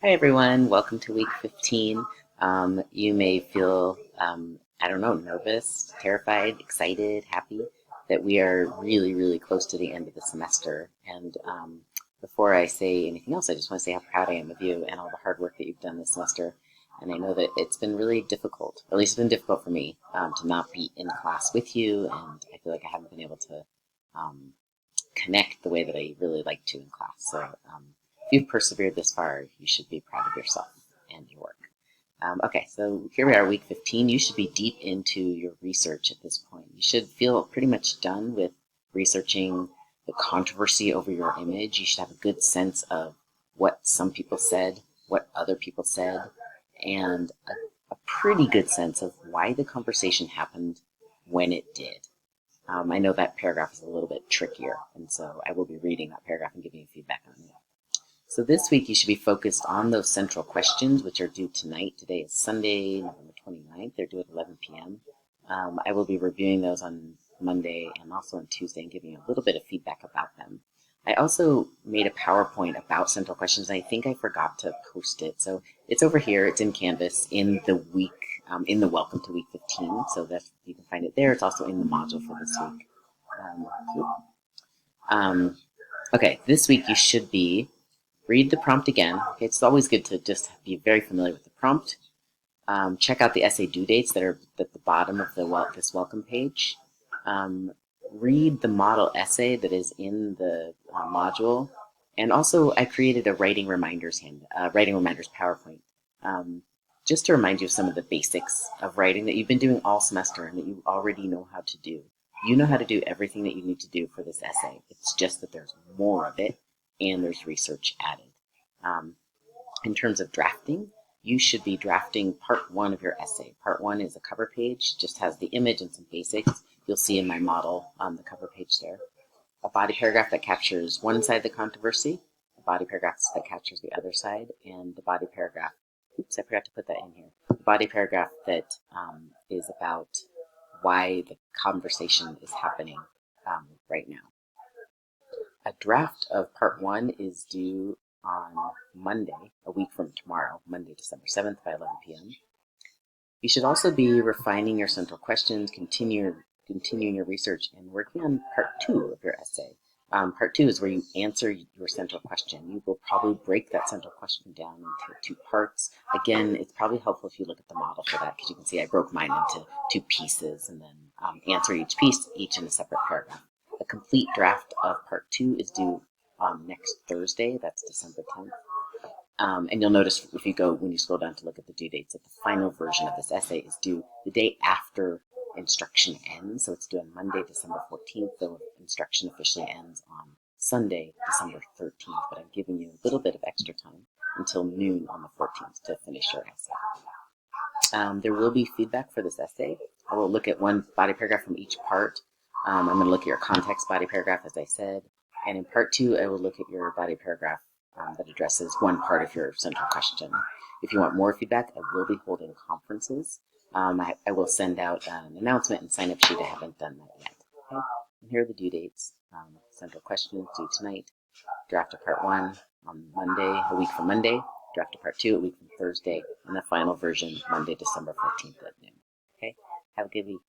Hi everyone, welcome to week 15. You may feel, I don't know, nervous, terrified, excited, happy that we are really, really close to the end of the semester. And before I say anything else, I just want to say how proud I am of you and all the hard work that you've done this semester. And I know that it's been really difficult, or at least it's been difficult for me, to not be in class with you. And I feel like I haven't been able to um, connect the way that I really like to in class. So if you've persevered this far, you should be proud of yourself and your work. Okay, so here we are, week 15. You should be deep into your research at this point. You should feel pretty much done with researching the controversy over your image. You should have a good sense of what some people said, what other people said, and a pretty good sense of why the conversation happened when it did. I know that paragraph is a little bit trickier, and so I will be reading that paragraph and giving you feedback on it. So this week you should be focused on those central questions, which are due tonight. Today is Sunday, November 29th. They're due at 11 p.m. I will be reviewing those on Monday and also on Tuesday and giving you a little bit of feedback about them. I also made a PowerPoint about central questions, and I think I forgot to post it. So it's over here. It's in Canvas in the week, in the Welcome to Week 15. So that you can find it there. It's also in the module for this week. Okay, this week you should read the prompt again. Okay, it's always good to just be very familiar with the prompt. Check out the essay due dates that are at the bottom of this welcome page. Read the model essay that is in the module. And also, I created a writing reminders PowerPoint, just to remind you of some of the basics of writing that you've been doing all semester and that you already know how to do. You know how to do everything that you need to do for this essay. It's just that there's more of it and there's research added. In terms of drafting, you should be drafting part one of your essay. Part one is a cover page, just has the image and some basics. You'll see in my model on the cover page there. A body paragraph that captures one side of the controversy, a body paragraph that captures the other side, and the body paragraph, oops, I forgot to put that in here. The body paragraph that is about why the conversation is happening right now. A draft of part one is due on Monday, a week from tomorrow, Monday, December 7th by 11 p.m. You should also be refining your central questions, continuing your research, and working on part two of your essay. Part two is where you answer your central question. You will probably break that central question down into two parts. Again, it's probably helpful if you look at the model for that, because you can see I broke mine into two pieces and then answer each piece, each in a separate paragraph. A complete draft of part two is due next Thursday. That's December 10th. And you'll notice when you scroll down to look at the due dates, that the final version of this essay is due the day after instruction ends. So it's due on Monday, December 14th, though instruction officially ends on Sunday, December 13th. But I'm giving you a little bit of extra time until noon on the 14th to finish your essay. There will be feedback for this essay. I will look at one body paragraph from each part. I'm going to look at your context body paragraph, as I said. And in part two, I will look at your body paragraph that addresses one part of your central question. If you want more feedback, I will be holding conferences. I will send out an announcement and sign-up sheet. I haven't done that yet. Okay? And here are the due dates. Central question is due tonight. Draft of part one on Monday, a week from Monday. Draft of part two, a week from Thursday. And the final version, Monday, December 14th at noon. Okay? Have a good week.